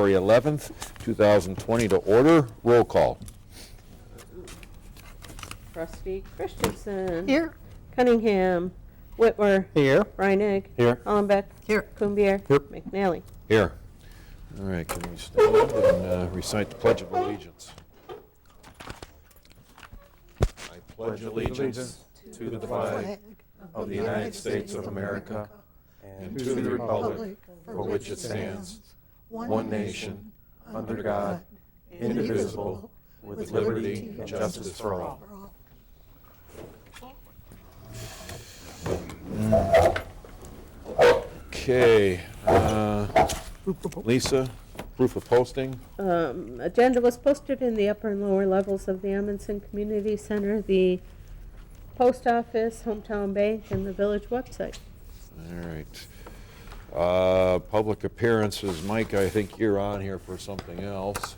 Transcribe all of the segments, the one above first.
January 11th, 2020 to order. Roll call. Trustee Christensen. Here. Cunningham. Whitwer. Here. Reinig. Here. Hollenbeck. Here. Kumbir. Here. McNally. Here. All right, can we stand and recite the Pledge of Allegiance? I pledge allegiance to the flag of the United States of America and to the republic for which it stands, one nation, under God, indivisible, with liberty and justice for all. Okay, Lisa, proof of posting. Agenda was posted in the upper and lower levels of the Amundsen Community Center, the post office, hometown bank, and the village website. All right. Public appearances. Mike, I think you're on here for something else.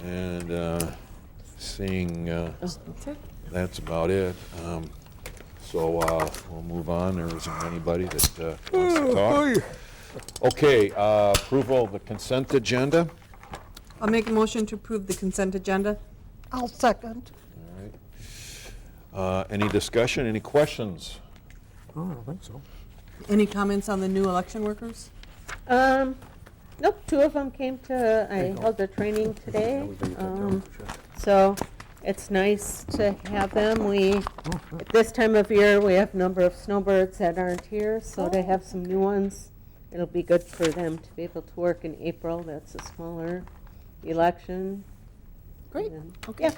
And seeing that's about it. So we'll move on. There isn't anybody that wants to talk. Okay, approval of the consent agenda. I'll make a motion to approve the consent agenda. I'll second. All right. Any discussion, any questions? Oh, I don't think so. Any comments on the new election workers? Nope, two of them came to, I held a training today. So it's nice to have them. At this time of year, we have a number of snowbirds that aren't here, so to have some new ones, it'll be good for them to be able to work in April. That's a smaller election. Great. And, Okay. yeah.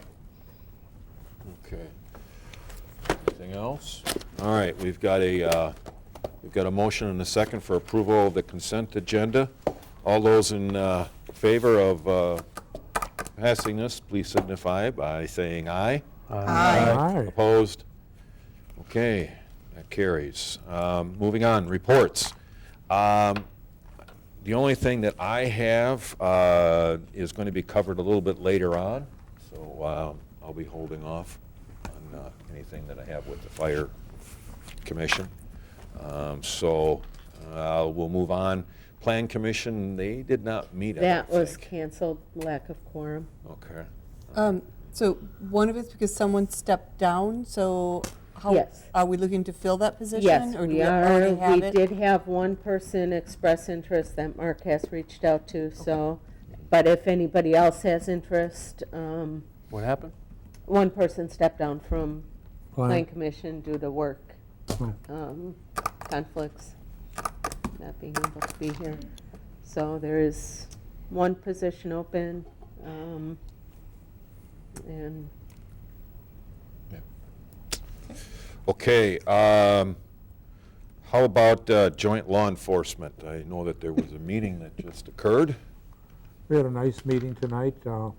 Okay. Anything else? All right, we've got a motion and a second for approval of the consent agenda. All those in favor of passing this, please signify by saying aye. Aye. Opposed? Okay, that carries. Moving on, reports. The only thing that I have is going to be covered a little bit later on, so I'll be holding off on anything that I have with the Fire Commission. So we'll move on. Plan Commission, they did not meet, I That don't was think. canceled, lack of quorum. Okay. So one of it's because someone stepped down, so how, Yes. are we looking to fill that position? Yes, or do we already are. have We it? did have one person express interest that Mark has reached out to, so, but if anybody else has interest, What happened? one person stepped down from Plan Plan. Commission due to work Oh. conflicts, not being able to be here. So there is one position open, and Okay, how about joint law enforcement? I know that there was a meeting that just occurred. We had a nice meeting tonight. It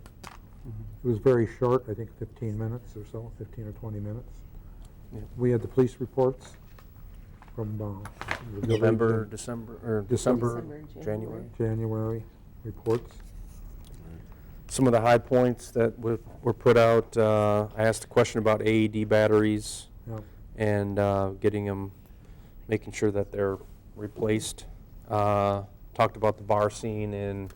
was very short, I think 15 minutes or so, 15 or 20 minutes. Yeah. We had the police reports from the November, village December, or December December, and January. and January reports. Some of the high points that were put out, I asked a question about AED batteries Yeah. and getting them, making sure that they're replaced. Talked about the bar scene in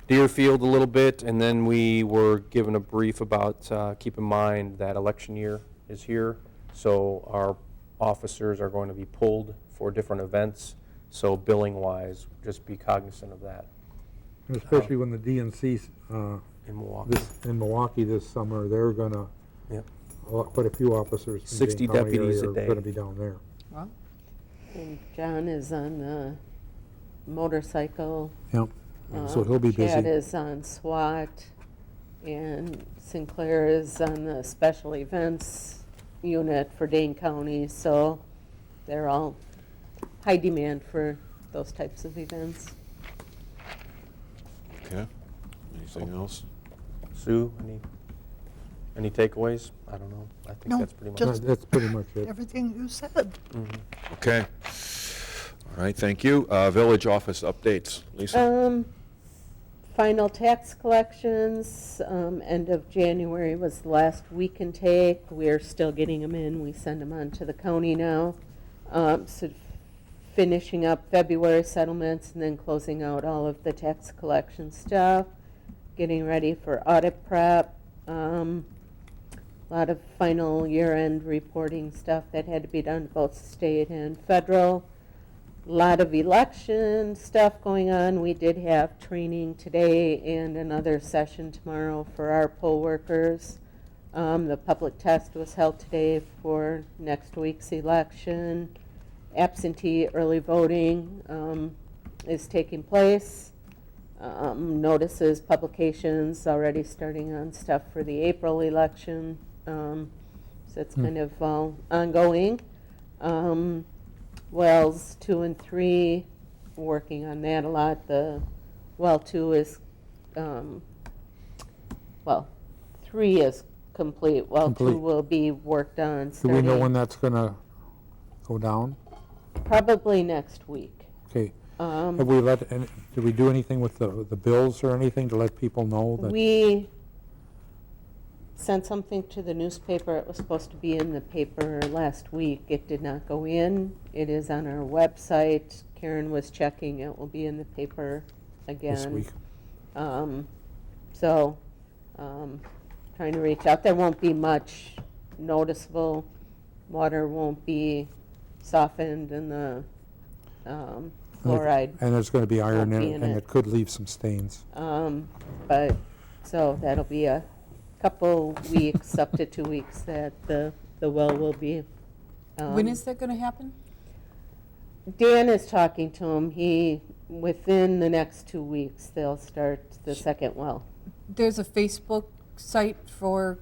Deerfield a little bit, and then we were given a brief about keep in mind that election year is here, so our officers are going to be pulled for different events, so billing-wise, just be cognizant of that And especially when the DNC's in Milwaukee. in Milwaukee this summer, they're gonna, Yep. quite a few officers from 60 Dane County deputies area a day. are gonna be down there. Wow. and John is on the motorcycle. Yep. So he'll be Chad busy. is on SWAT, and Sinclair is on the special events unit for Dane County, so they're all high demand for those types of events. Okay, anything else? Sue, any takeaways? I don't know. I think No, that's pretty much just- That's pretty much it. Everything you said. Okay. All right, thank you. Village office updates. Lisa? Final tax collections, end of January was the last we can take. We're still getting them in. We send them on to the county now. So finishing up February settlements and then closing out all of the tax collection stuff, getting ready for audit prep. A lot of final year-end reporting stuff that had to be done, both state and federal. A lot of election stuff going on. We did have training today and another session tomorrow for our poll workers. The public test was held today for next week's election. Absentee early voting is taking place. Notices, publications already starting on stuff for the April election. So it's kind of ongoing. Wells 2 and 3, working on that a lot. The well 2 is, 3 is complete. Well 2 Complete. will be worked on. Do we know starting when that's gonna go down? Probably next week. Okay. Have we did we do anything with the bills or anything to let people know that? We sent something to the newspaper. It was supposed to be in the paper last week. It did not go in. It is on our website. Karen was checking. It will be in the paper again. This week? Trying to reach out. There won't be much noticeable. Water won't be softened and the fluoride. And there's gonna be iron won't in be it, in and it. it could leave some stains. But, so that'll be a couple weeks, up to 2 weeks, that the well will be. When is that going to happen? Dan is talking to him. Within the next 2 weeks, they'll start the second well. There's a Facebook site for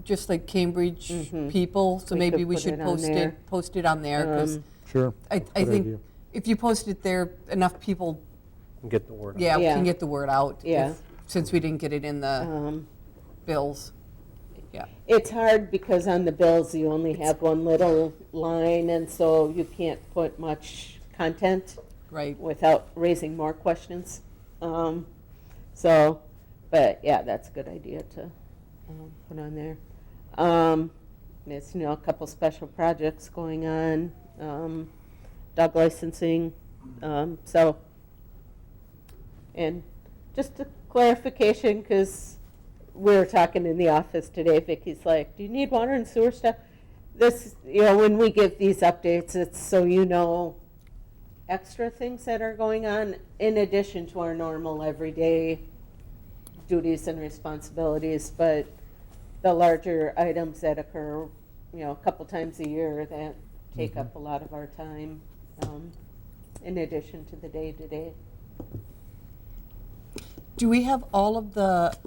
just like Cambridge Mhm. people, so We maybe could we put should it on there. post it on there, because Sure. I Good think idea. if you post it there, enough people, Get the word out. yeah, Yeah. can get the word out. Yeah. Since we didn't get it in the Um, bills. Yeah. It's hard because on the bills, you only have one little line, and so you can't put much content Right. without raising more questions. But yeah, that's a good idea to put on there. There's, a couple special projects going on, dog licensing, and just a clarification, because we were talking in the office today, Vicky's like, do you need water and sewer stuff? This, when we give these updates, it's so extra things that are going on in addition to our normal everyday duties and responsibilities, but the larger items that occur, a couple times a year that take up a lot of our time, in addition to the day-to-day. Do we have all of the,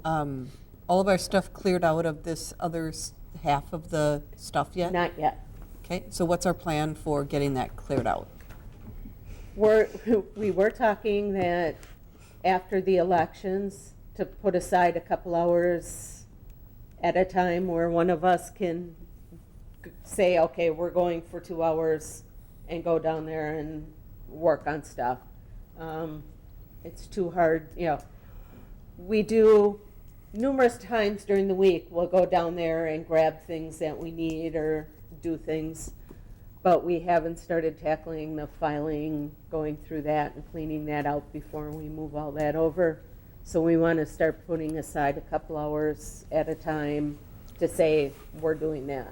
all of our stuff cleared out of this other half of the stuff yet? Not yet. Okay, so what's our plan for getting that cleared out? We were talking that after the elections, to put aside a couple hours at a time where one of us can say, okay, we're going for 2 hours, and go down there and work on stuff. It's too hard, we do numerous times during the week, we'll go down there and grab things that we need or do things, but we haven't started tackling the filing, going through that and cleaning that out before we move all that over. So we want to start putting aside a couple hours at a time to say, we're doing that.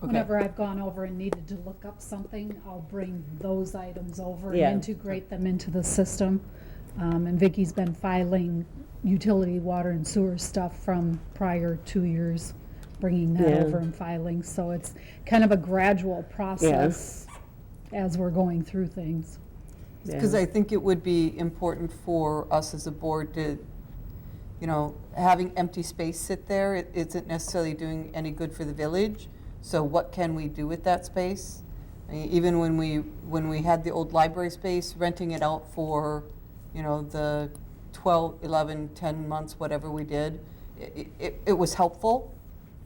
Whenever I've gone over and needed to look up something, I'll bring those items over and Yeah. integrate them into the system. And Vicky's been filing utility, water, and sewer stuff from prior 2 years, bringing that Yeah. over and filing. So it's kind of a gradual process as we're going through things. Because I think it would be important for us as a board to, having empty space sit there, it isn't necessarily doing any good for the village. So what can we do with that space? I mean, even when we had the old library space, renting it out for, the 12, 11, 10 months, whatever we did, it was helpful.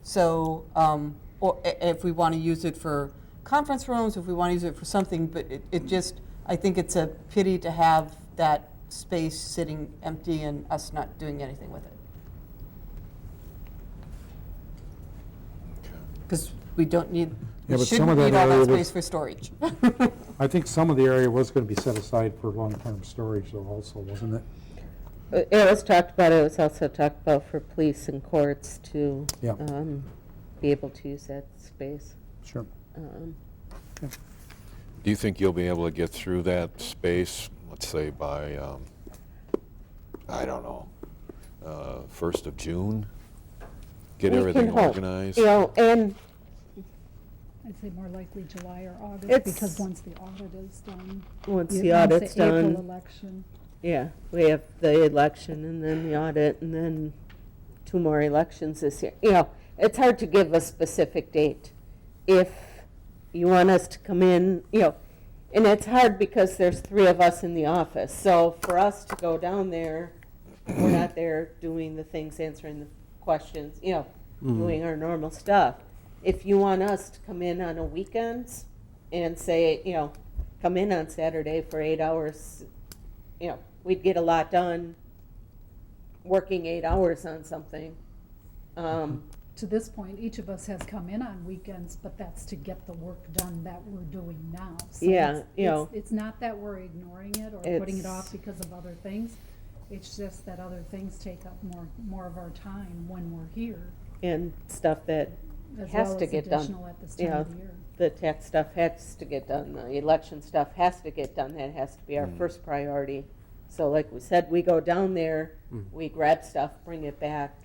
So, or if we want to use it for conference rooms, if we want to use it for something, but it just, I think it's a pity to have that space sitting empty and us not doing anything with it. Because we don't need Yeah, We but some shouldn't of that need all area that was, space for storage. I think some of the area was going to be set aside for long-term storage though also, wasn't it? It was talked about, it was also talked about for police and courts to Yeah. be able to use that space. Sure. Um, Do you think you'll be able to get through that space, let's say by, I don't know, 1st of June? Get we everything can hope, organized? You know, and I'd say more likely July or August, It's- because once the audit is done. once you- the audit's April done, election. yeah, we have the election and then the audit and then 2 more elections this year. You know, it's hard to give a specific date. If you want us to come in, you know, and it's hard because there's 3 of us in the office. So for us to go down there, we're not there doing the things, answering the questions, you know, doing our normal stuff. If you want us to come in on a weekend and say, you know, come in on Saturday for 8 hours, you know, we'd get a lot done working 8 hours on something. To this point, each of us has come in on weekends, but that's to get the work done that we're doing now. So Yeah, it's- you know. It's not that we're ignoring it or putting it off because of other things. It's just that other things take up more of our time when we're here, And stuff that as has well to as get done. additional at this You time know, of the year. the tax stuff has to get done, the election stuff has to get done, that has to be our first priority. So like we said, we go down there, we grab stuff, bring it back.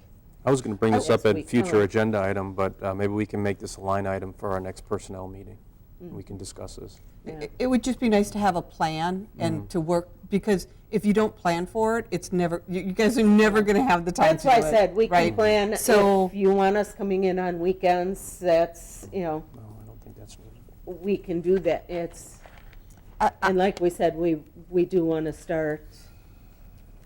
I was going to bring this Yes, up at we future can. agenda item, but maybe we can make this a line item for our next personnel meeting. We can discuss this. Yeah. It would just be nice to have a plan and to work, because if you don't plan for it, it's never, you guys are never going to have the time That's to why I do it, said, we can right? plan, So- if you want us coming in on weekends, that's, you know, No, I don't think that's needed. we can do that. It's, I- and like we said, we do want to start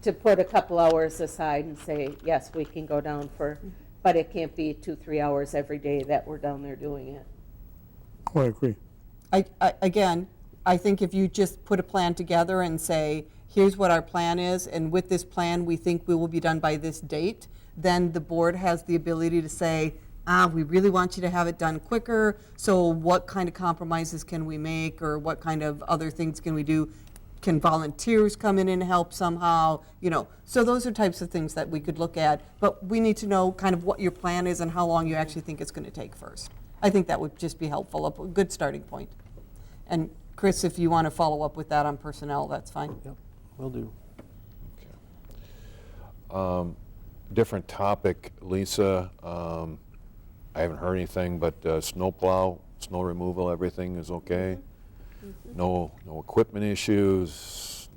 to put a couple hours aside and say, yes, we can go down for, but it can't be 2-3 hours every day that we're down there doing it. Oh, I agree. Again, I think if you just put a plan together and say, here's what our plan is, and with this plan, we think we will be done by this date, then the board has the ability to say, we really want you to have it done quicker, so what kind of compromises can we make, or what kind of other things can we do? Can volunteers come in and help somehow, you know? So those are types of things that we could look at, but we need to know kind of what your plan is and how long you actually think it's going to take first. I think that would just be helpful, a good starting point. And Chris, if you want to follow up with that on personnel, that's fine. Yep, will do. Different topic, Lisa. I haven't heard anything, but snowplow, snow removal, everything is okay? No equipment issues,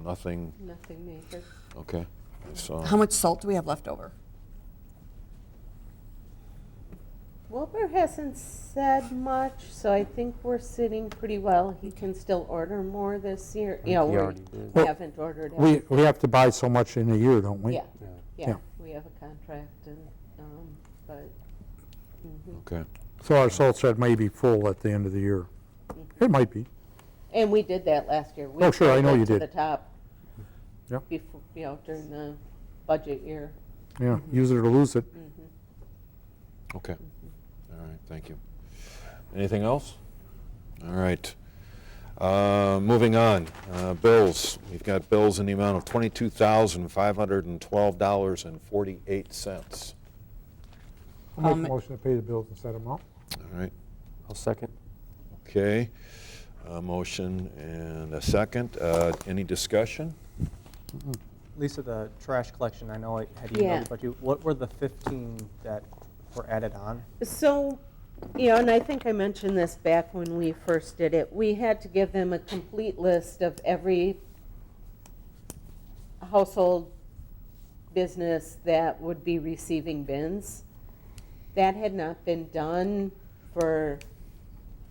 nothing, Nothing major. okay? So, How much salt do we have left over? Wilbur hasn't said much, so I think we're sitting pretty well. He can still order more this year. You know, he we already did. haven't ordered We everything. have to buy so much in a year, don't we? Yeah, Yeah. yeah, we have a contract and, but, okay. So our salt shed may be full at the end of the year. It might be. and we did that last year. We Oh, sure, I filled know it you to did. the top. Yep. Before, you know, during the budget year. Yeah, use it or lose it. Okay. All right, thank you. Anything else? All right. Moving on, bills. We've got bills in the amount of $22,512.48. I'll make a Um, motion to pay the bills and set them up. All right, I'll second. okay. A motion and a second. Any discussion? Lisa, the trash collection, I know I had Yeah. emailed about you. What were the 15 that were added on? So, you know, and I think I mentioned this back when we first did it, we had to give them a complete list of every household business that would be receiving bins. That had not been done for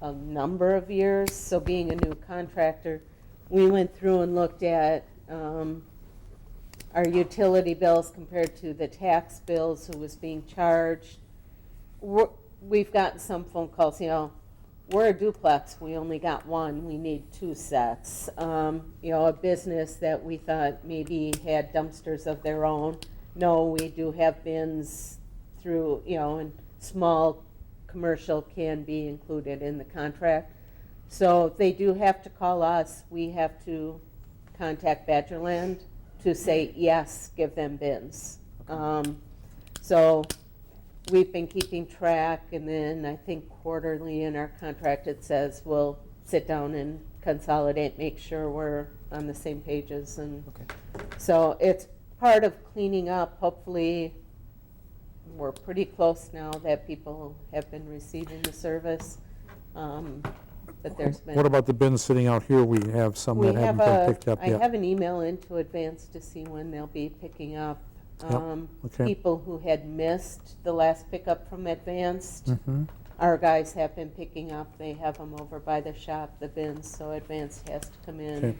a number of years, so being a new contractor, we went through and looked at our utility bills compared to the tax bills, who was being charged. We've gotten some phone calls, you know, we're a duplex, we only got one, we need 2 sets. You know, a business that we thought maybe had dumpsters of their own. No, we do have bins through, you know, and small commercial can be included in the contract. So they do have to call us. We have to contact Badgerland to say, yes, give them bins. So we've been keeping track, and then I think quarterly in our contract it says we'll sit down and consolidate, make sure we're on the same pages. And so it's part of cleaning up. Hopefully we're pretty close now that people have been receiving the service. But there's been. What about the bins sitting out here? We have some We that haven't have been picked up I yet. have an email into Advance to see when they'll be picking up. okay. People who had missed the last pickup from Advanced, Mhm. our guys have been picking up. They have them over by the shop, the bins, so Advance has to come in Okay.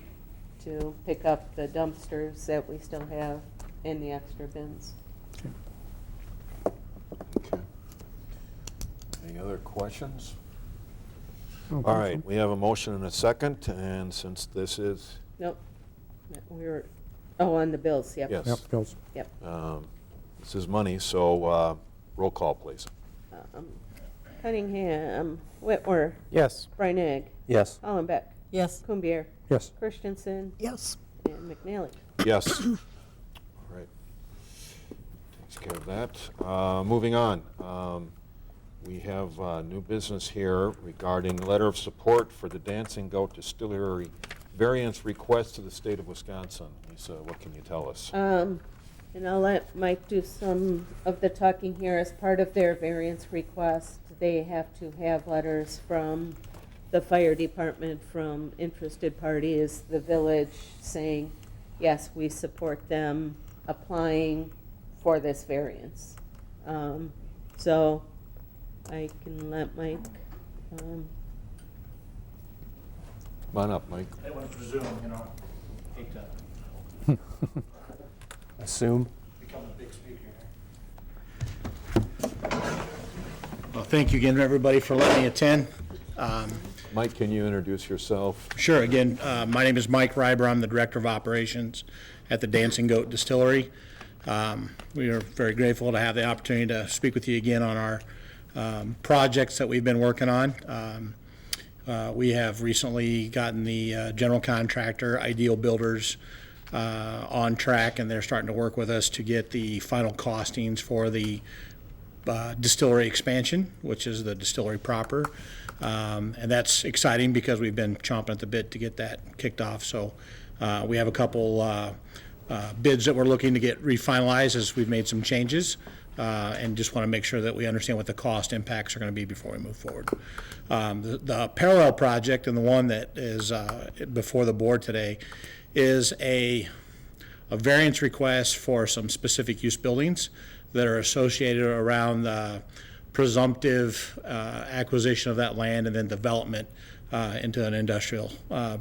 to pick up the dumpsters that we still have and the extra bins. Okay. Any other questions? I don't All think right, we have a motion and a second, and since this is, Nope, we were, on the bills, yep. yes, so. Yep, Bill's. Yep. This is money, so roll call, please. Cunningham, Whitwer, Yes. Breinig, Yes. Hollenbeck, Yes. Kumbier, Yes. Christensen, Yes. and McNally. Yes. All right. Takes care of that. Moving on. We have new business here regarding letter of support for the Dancing Goat Distillery variance request to the state of Wisconsin. Lisa, what can you tell us? And I'll let Mike do some of the talking here. As part of their variance request, they have to have letters from the fire department, from interested parties, the village, saying, yes, we support them applying for this variance. So I can let Mike, Come on up, Mike. I want to presume, hate to Assume. become a big speaker here. Well, thank you again, everybody, for letting me attend. Mike, can you introduce yourself? Sure, again, my name is Mike Reiber. I'm the Director of Operations at the Dancing Goat Distillery. We are very grateful to have the opportunity to speak with you again on our projects that we've been working on. We have recently gotten the general contractor, Ideal Builders, on track, and they're starting to work with us to get the final costings for the distillery expansion, which is the distillery proper. And that's exciting because we've been chomping at the bit to get that kicked off. So we have a couple bids that we're looking to get refinalized as we've made some changes, and just want to make sure that we understand what the cost impacts are going to be before we move forward. The parallel project, and the one that is before the board today, is a variance request for some specific use buildings that are associated around the presumptive acquisition of that land and then development into an industrial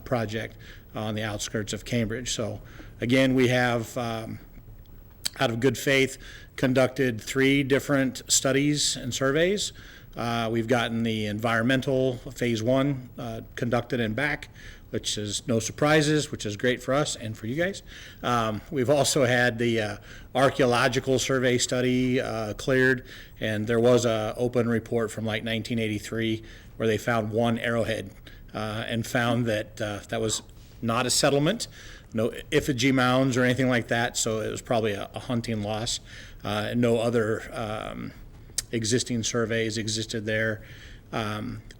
project on the outskirts of Cambridge. So again, we have, out of good faith, conducted 3 different studies and surveys. We've gotten the environmental phase 1 conducted and back, which is no surprises, which is great for us and for you guys. We've also had the archaeological survey study cleared, and there was an open report from like 1983 where they found 1 arrowhead and found that that was not a settlement, no effigy mounds or anything like that, so it was probably a hunting loss. And no other existing surveys existed there.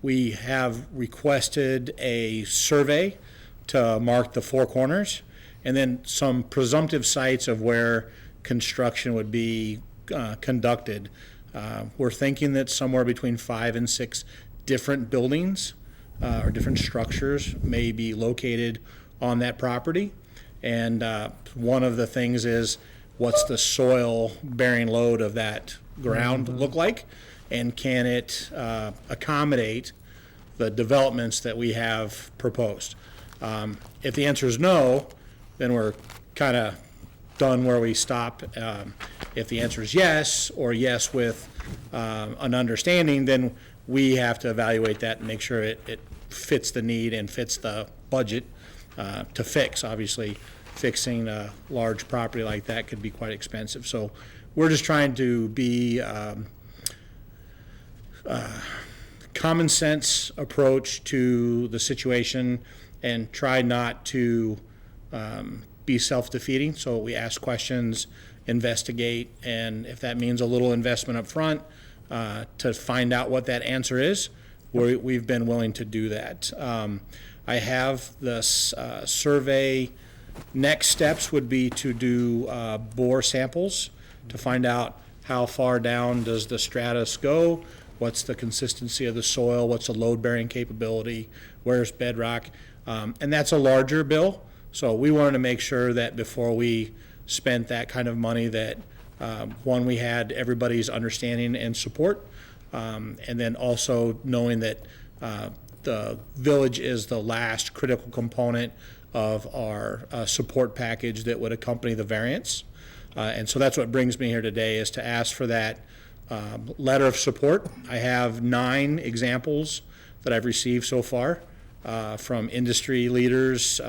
We have requested a survey to mark the 4 corners, and then some presumptive sites of where construction would be conducted. We're thinking that somewhere between 5 and 6 different buildings or different structures may be located on that property. And one of the things is, what's the soil bearing load of that ground look like? And can it accommodate the developments that we have proposed? If the answer is no, then we're kind of done where we stop. If the answer is yes, or yes with an understanding, then we have to evaluate that and make sure it fits the need and fits the budget to fix. Obviously, fixing a large property like that could be quite expensive. So we're just trying to be common sense approach to the situation and try not to be self-defeating. So we ask questions, investigate, and if that means a little investment up front to find out what that answer is, we've been willing to do that. I have the survey. Next steps would be to do bore samples to find out how far down does the stratus go, what's the consistency of the soil, what's the load-bearing capability, where's bedrock, and that's a larger bill. So we wanted to make sure that before we spent that kind of money that, one, we had everybody's understanding and support, and then also knowing that the village is the last critical component of our support package that would accompany the variance. And so that's what brings me here today, is to ask for that letter of support. I have 9 examples that I've received so far from industry leaders,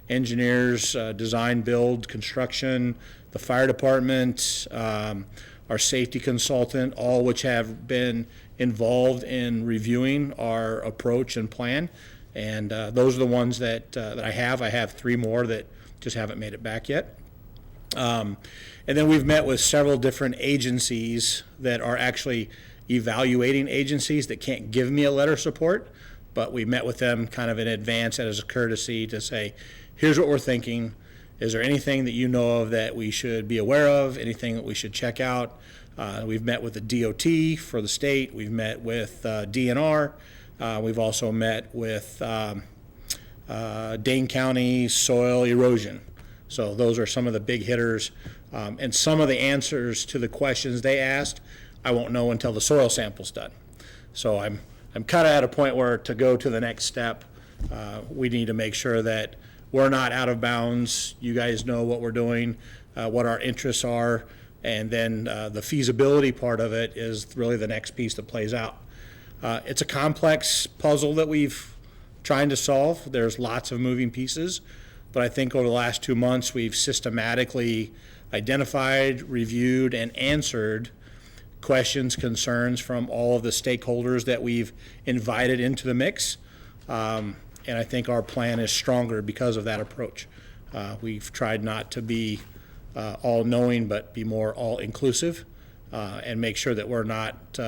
engineers, design, build, construction, the fire department, our safety consultant, all which have been involved in reviewing our approach and plan. And those are the ones that I have. I have 3 more that just haven't made it back yet. And then we've met with several different agencies that are actually evaluating agencies that can't give me a letter of support, but we met with them kind of in advance as a courtesy to say, here's what we're thinking. Is there anything that you know of that we should be aware of, anything that we should check out? We've met with the DOT for the state. We've met with DNR. We've also met with Dane County soil erosion. So those are some of the big hitters. And some of the answers to the questions they asked, I won't know until the soil sample's done. So I'm kind of at a point where to go to the next step, we need to make sure that we're not out of bounds. You guys know what we're doing, what our interests are, and then the feasibility part of it is really the next piece that plays out. It's a complex puzzle that we've trying to solve. There's lots of moving pieces, but I think over the last 2 months, we've systematically identified, reviewed, and answered questions, concerns from all of the stakeholders that we've invited into the mix. And I think our plan is stronger because of that approach. We've tried not to be all-knowing, but be more all-inclusive, and make sure that we're not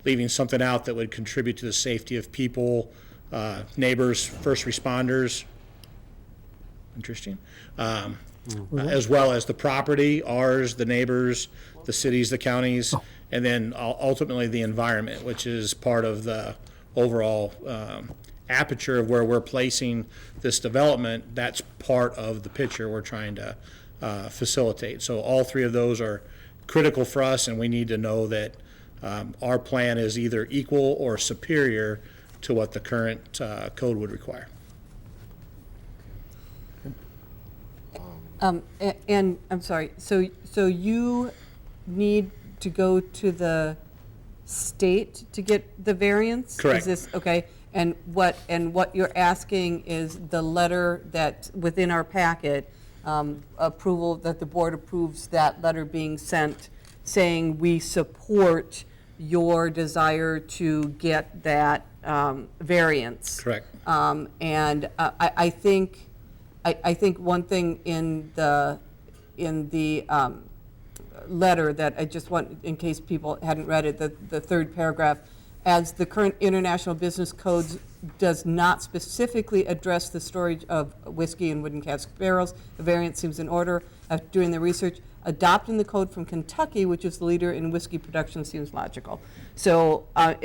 leaving something out that would contribute to the safety of people, neighbors, first responders. Interesting. As well as the property, ours, the neighbors, the cities, the counties, and then ultimately the environment, which is part of the overall aperture of where we're placing this development. That's part of the picture we're trying to facilitate. So all 3 of those are critical for us, and we need to know that our plan is either equal or superior to what the current code would require. And I'm sorry, so you need to go to the state to get the variance? Correct. Is this, okay, and what you're asking is the letter that's within our packet, approval, that the board approves that letter being sent saying we support your desire to get that variance. Correct. And I think one thing in the letter that I just want, in case people hadn't read it, the 3rd paragraph, as the current International Business Codes does not specifically address the storage of whiskey in wooden cask barrels, the variance seems in order. After doing the research, adopting the code from Kentucky, which is the leader in whiskey production, seems logical. So I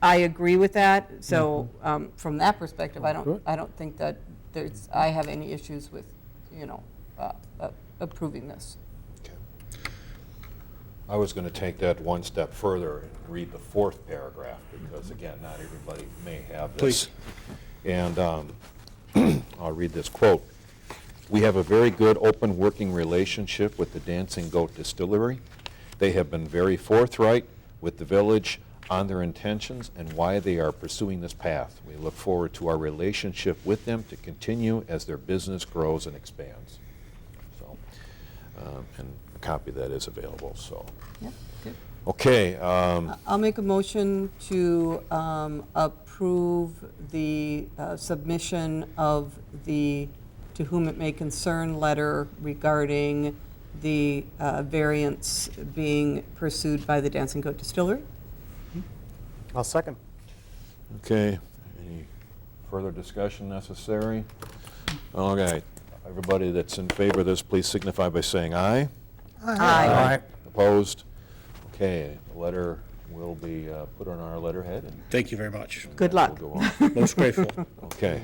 agree with that. So from that perspective, I don't think that I have any issues with, approving this. I was going to take that one step further and read the 4th paragraph, because again, not everybody may have this. And I'll read this quote. "We have a very good open working relationship with the Dancing Goat Distillery. They have been very forthright with the village on their intentions and why they are pursuing this path. We look forward to our relationship with them to continue as their business grows and expands." So, and a copy of that is available, so. Yep, good. Okay, I'll make a motion to approve the submission of the to whom it may concern letter regarding the variance being pursued by the Dancing Goat Distillery. I'll second. okay, any further discussion necessary? Okay, everybody that's in favor of this, please signify by saying aye. Aye. Opposed? Okay, the letter will be put on our letterhead and Thank you very much. Good that luck. will go on. Most grateful. Okay,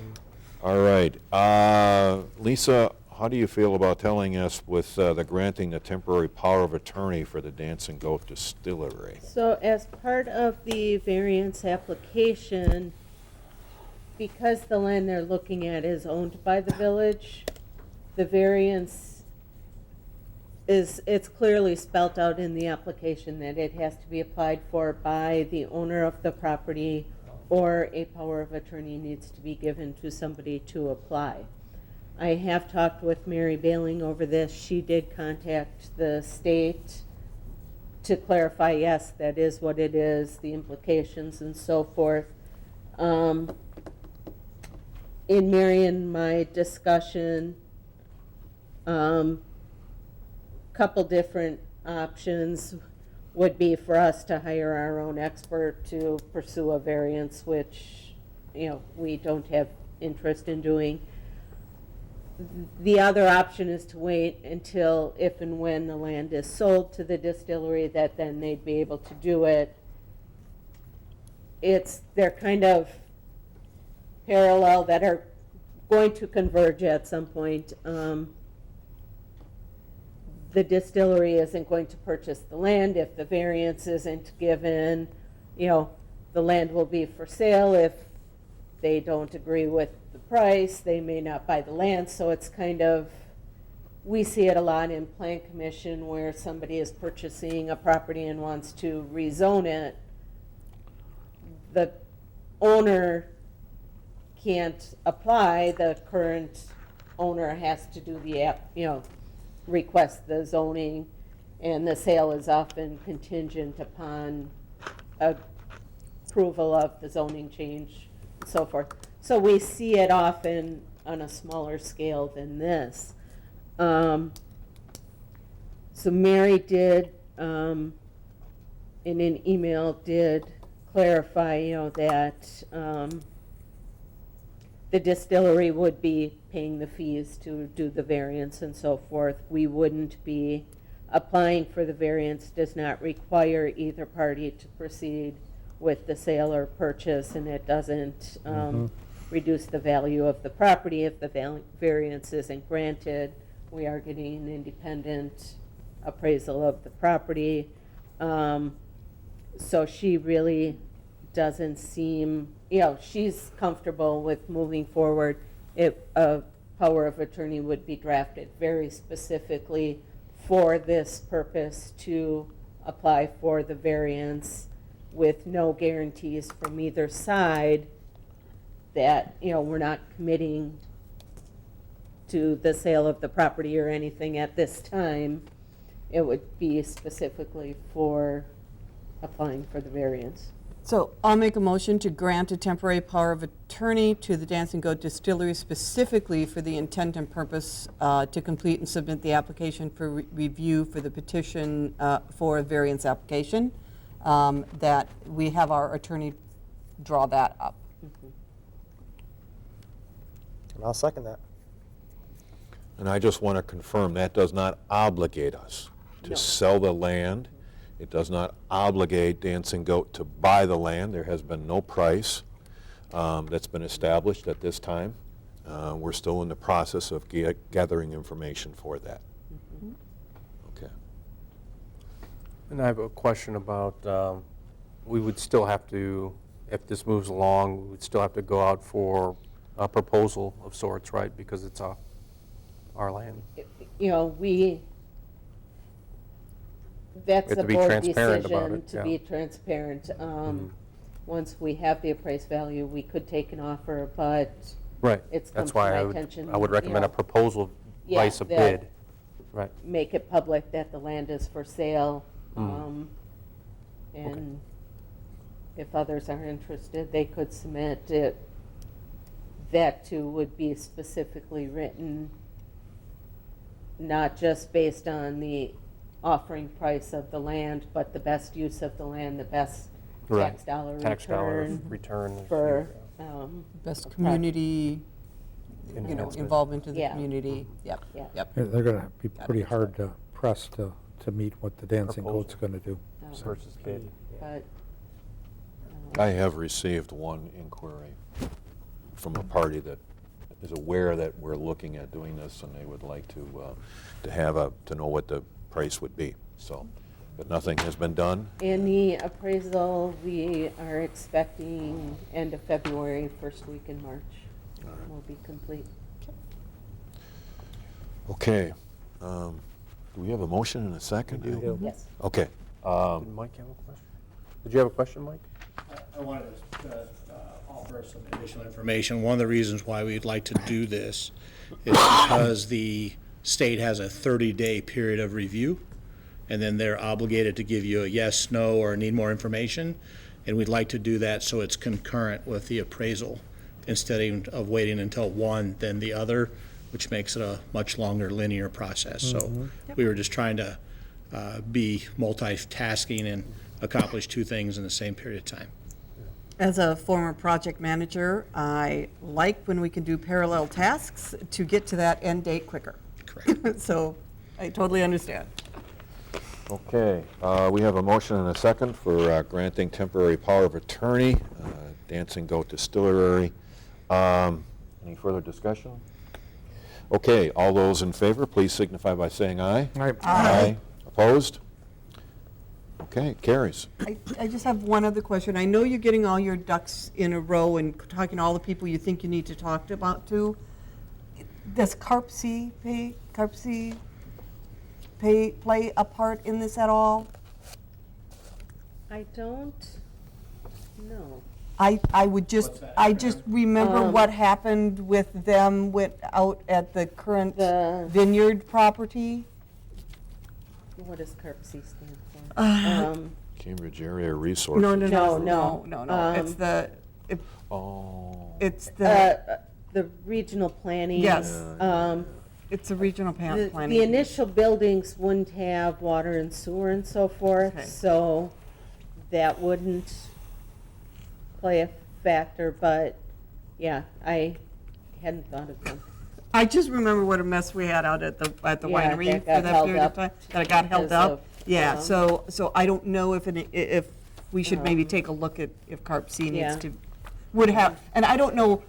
all right. Lisa, how do you feel about telling us with the granting the temporary power of attorney for the Dancing Goat Distillery? So as part of the variance application, because the land they're looking at is owned by the village, the variance it's clearly spelt out in the application that it has to be applied for by the owner of the property, or a power of attorney needs to be given to somebody to apply. I have talked with Mary Bailing over this. She did contact the state to clarify, yes, that is what it is, the implications and so forth. In Mary and my discussion, couple different options would be for us to hire our own expert to pursue a variance, which, you know, we don't have interest in doing. The other option is to wait until if and when the land is sold to the distillery, that then they'd be able to do it. They're kind of parallel, that are going to converge at some point. The distillery isn't going to purchase the land if the variance isn't given. You know, the land will be for sale. If they don't agree with the price, they may not buy the land. So it's kind of, we see it a lot in Plan Commission where somebody is purchasing a property and wants to rezone it. The owner can't apply. The current owner has to do the, request the zoning, and the sale is often contingent upon approval of the zoning change and so forth. So we see it often on a smaller scale than this. So Mary did, in an email, did clarify, that the distillery would be paying the fees to do the variance and so forth. We wouldn't be applying for the variance. Does not require either party to proceed with the sale or purchase, and it doesn't reduce the value of the property if the variance isn't granted. We are getting an independent appraisal of the property. So she really doesn't seem, she's comfortable with moving forward if a power of attorney would be drafted very specifically for this purpose to apply for the variance, with no guarantees from either side that, we're not committing to the sale of the property or anything at this time. It would be specifically for applying for the variance. So I'll make a motion to grant a temporary power of attorney to the Dancing Goat Distillery specifically for the intent and purpose to complete and submit the application for review for the petition for a variance application, that we have our attorney draw that up. And I'll second that. And I just want to confirm, that does not obligate us to sell the land. It does not obligate Dancing Goat to buy the land. There has been no price that's been established at this time. We're still in the process of gathering information for that. Okay. And I have a question about, we would still have to, if this moves along, we would still have to go out for a proposal of sorts, right? Because it's our land. That's We have a to be board transparent about decision it, to yeah. be transparent. Once we have the appraised value, we could take an offer, but Right. it's come That's to why my I would, attention, I would recommend a proposal Yeah, vice a that- bid. Right. make it public that the land is for sale. And if others are interested, they could submit it. That too would be specifically written, not just based on the offering price of the land, but the best use of the land, the best Right. tax dollar Tax dollar return return. for, Best community, Enhancement. involvement in the Yeah. community. Yep, Yeah. yep. Yeah, they're gonna be Got it. pretty hard to press to meet what the Dancing Proposal. Goat's gonna do. Versus bid. but, I have received one inquiry from a party that is aware that we're looking at doing this, and they would like to know what the price would be, so, but nothing has been done. in the appraisal, we are expecting end of February, first week in March will be complete. Okay, do we have a motion and a second? We do. Yes. Okay, Did Mike have a question? Did you have a question, Mike? I wanted to offer some additional information. One of the reasons why we'd like to do this is because the state has a 30-day period of review, and then they're obligated to give you a yes, no, or need more information. And we'd like to do that so it's concurrent with the appraisal instead of waiting until one, then the other, which makes it a much longer linear process. So we were just trying to be multitasking and accomplish two things in the same period of time. As a former project manager, I like when we can do parallel tasks to get to that end date quicker. Correct. So I totally understand. okay, we have a motion and a second for granting temporary power of attorney, Dancing Goat Distillery. Any further discussion? Okay, all those in favor, please signify by saying aye. Aye. Opposed? Okay, carries. I just have one other question. I know you're getting all your ducks in a row and talking to all the people you think you need to talk about too. Does CARPC play a part in this at all? I don't know. I would just, What's that? I just remember what happened with them out at the current The- vineyard property. What does CARPC stand for? Cambridge Area Resources. No, no, no, No, no, no. no, no. Oh. It's the, The regional planning. Yes. Um, it's a regional The planning. the initial buildings wouldn't have water and sewer and so forth, Okay. so that wouldn't play a factor, but, yeah, I hadn't thought of them. I just remember what a mess we had out at the Yeah, winery that for got that held period of up time. That it got held because up. of, Yeah, so I don't know if we should maybe take a look at if CARPC Yeah. needs to, would have, and I don't know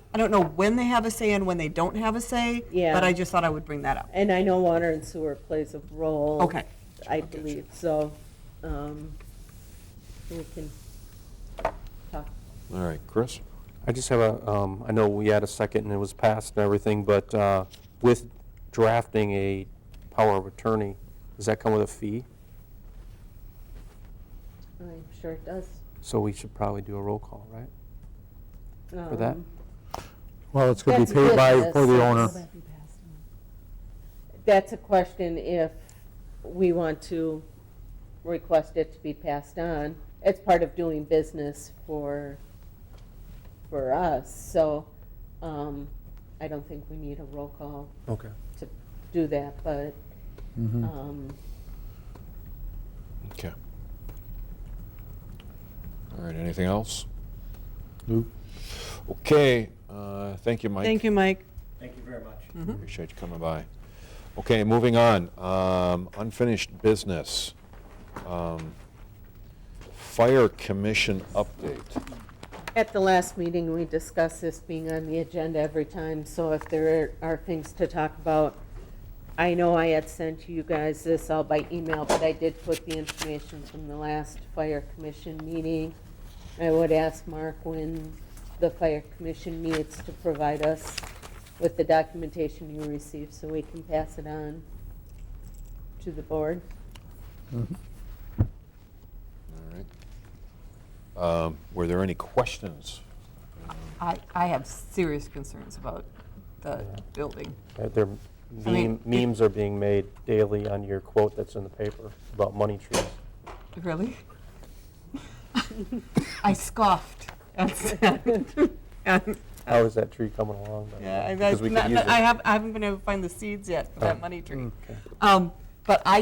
when they have a say and when they don't have a say. Yeah. But I just thought I would bring that up. And I know water and sewer plays a role. Okay. I believe, so, we can talk. All right, Chris? I just have I know we had a second and it was passed and everything, but with drafting a power of attorney, does that come with a fee? I'm sure it does. So we should probably do a roll call, right? For that? Well, it's gonna be That's paid business. for the owner. That's a question if we want to request it to be passed on. It's part of doing business for us, so I don't think we need a roll call Okay. to do that, but, Okay. All right, anything else? Okay, thank you, Mike. Thank you, Mike. Thank you very much. Appreciate you coming by. Okay, moving on. Unfinished business. Fire Commission update. at the last meeting, we discussed this being on the agenda every time, so if there are things to talk about, I know I had sent you guys this all by email, but I did put the information from the last fire commission meeting. I would ask Mark when the fire commission meets to provide us with the documentation you received so we can pass it on to the board. All right. Were there any questions? I have serious concerns about the building. There, I mean, memes are being made daily on your quote that's in the paper about money trees. Really? I scoffed and said, and, How is that tree coming along? yeah, Because we could use it. I haven't been able to find the seeds yet for that Oh. money tree. Okay. But I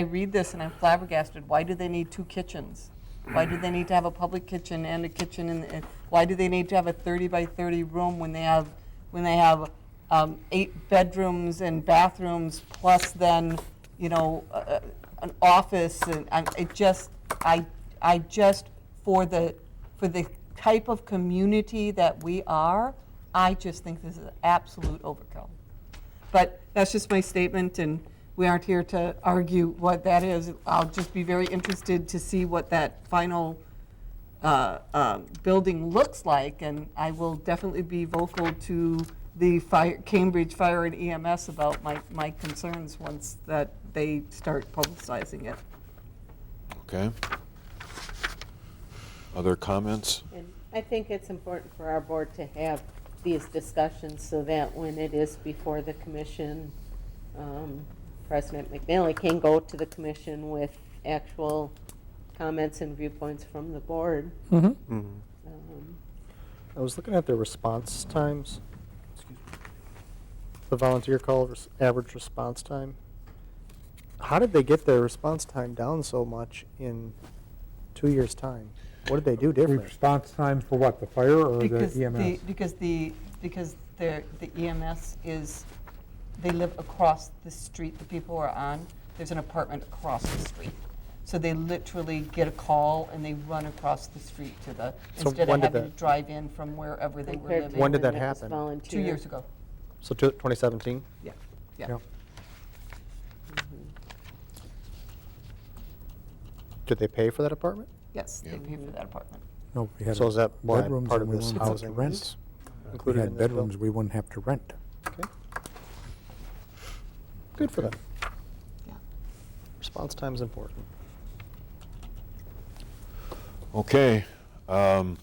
read this and I'm flabbergasted. Why do they need 2 kitchens? Why do they need to have a public kitchen and a kitchen and why do they need to have a 30 by 30 room when they have 8 bedrooms and bathrooms plus then, an office and I just for the type of community that we are, I just think this is an absolute overkill. But that's just my statement, and we aren't here to argue what that is. I'll just be very interested to see what that final building looks like, and I will definitely be vocal to the Cambridge Fire and EMS about my concerns once that they start publicizing it. Okay. Other comments? And I think it's important for our board to have these discussions so that when it is before the commission, President McNally can go to the commission with actual comments and viewpoints from the board. Mhm. I was looking at the response times. The volunteer call average response time. How did they get their response time down so much in 2 years' time? What did they do different? Response time for what, the fire or Because the EMS? because the EMS is, they live across the street, the people are on, there's an apartment across the street. So they literally get a call and they run across the street to the, So instead when of did having to that- drive in from wherever they were Compared to living. When did that it was happen? volunteer. 2 years ago, So 2017? yeah. Yeah. Did they pay for that apartment? Yes, they Yeah. pay for that apartment. No, we had So is that why bedrooms part and of we this wouldn't have to housing rent. is If we included in had this bill? bedrooms, we wouldn't have to rent. Okay. Good for them. Yeah. Response time is important. Okay. We'll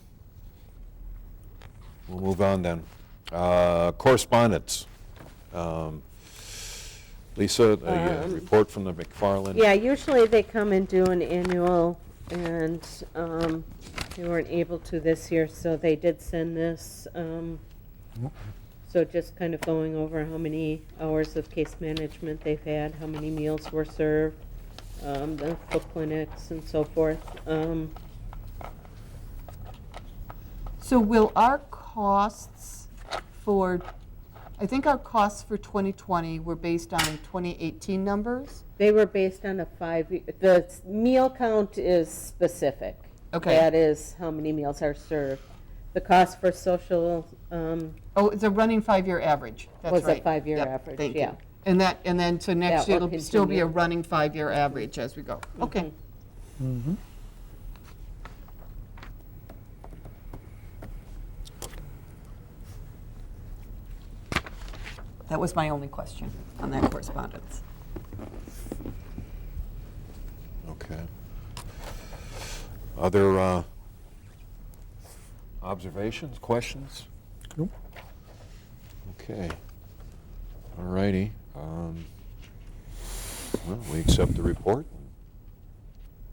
move on then. Correspondence. Lisa, a report from the McFarland. Yeah, usually they come and do an annual, and they weren't able to this year, so they did send this. So just kind of going over how many hours of case management they've had, how many meals were served, the foot clinics and so forth. So will our costs for, I think our costs for 2020 were based on 2018 numbers? They were based on a the meal count is specific. Okay. That is how many meals are served. The cost for social, Oh, it's a running 5-year average, that's right. Was a 5-year Yep, average, thank you. yeah. And then, so next That year, will it'll still be a continue. running 5-year average as we go. Okay. Mm-hmm. That was my only question on that correspondence. Okay. Other observations, questions? Nope. Okay. All righty. Well, we accept the report.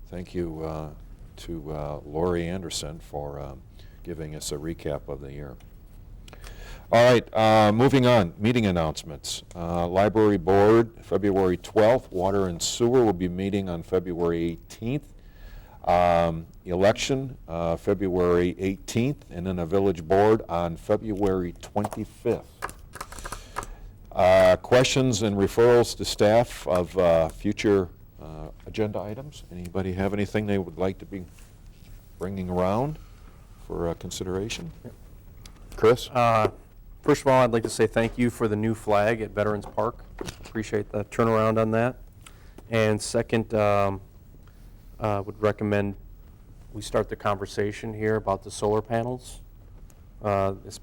Thank you to Lori Anderson for giving us a recap of the year. All right, moving on, meeting announcements. Library Board, February 12th. Water and Sewer will be meeting on February 18th. Election, February 18th, and then a Village Board on February 25th. Questions and referrals to staff of future agenda items? Anybody have anything they would like to be bringing around for consideration? Chris? First of all, I'd like to say thank you for the new flag at Veterans Park. Appreciate the turnaround on that. And second, would recommend we start the conversation here about the solar panels,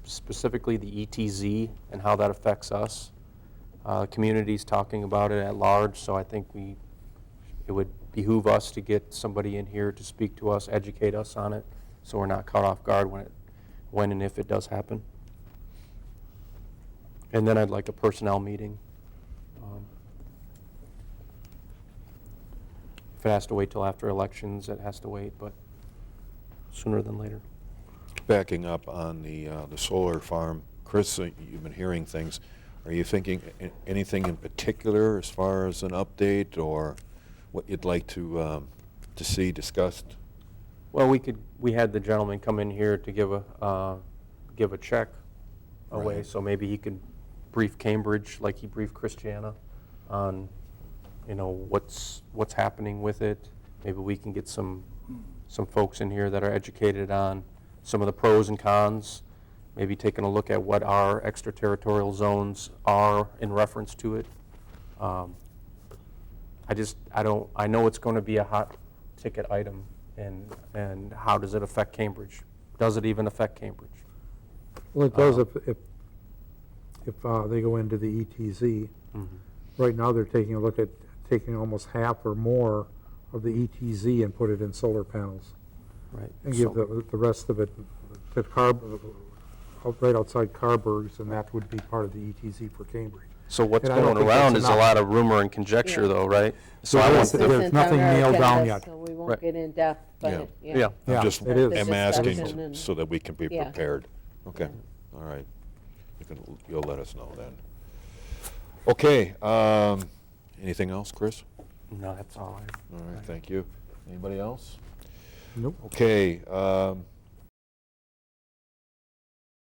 specifically the ETZ and how that affects us. Community's talking about it at large, so I think it would behoove us to get somebody in here to speak to us, educate us on it, so we're not caught off guard when and if it does happen. And then I'd like a personnel meeting. If it has to wait till after elections, it has to wait, but sooner than later. Backing up on the solar farm, Chris, you've been hearing things. Are you thinking anything in particular as far as an update or what you'd like to see discussed? Well, we had the gentleman come in here to give a check away, Right. so maybe he could brief Cambridge like he briefed Christiana on, what's happening with it. Maybe we can get some folks in here that are educated on some of the pros and cons, maybe taking a look at what our extraterritorial zones are in reference to it. I know it's going to be a hot ticket item, and how does it affect Cambridge? Does it even affect Cambridge? Well, it does if they go into the ETZ. Right now, they're taking a look at taking almost half or more of the ETZ and put it in solar panels. Right. And give So- the rest of it to right outside Carberg's, and that would be part of the ETZ for Cambridge. So what's And I don't going think around that's is a enough. lot of rumor and conjecture, Yeah. though, right? So There I is. want There's the, Isn't nothing on our nailed down agenda, yet. So we won't Right. get in depth, but, yeah. I'm Yeah, just, it is. I'm asking discussion and- so that we can be Yeah. prepared. Okay, all right. You'll let us know then. Okay, anything else, Chris? no, that's all All right, thank you. Anybody else? Nope. Okay,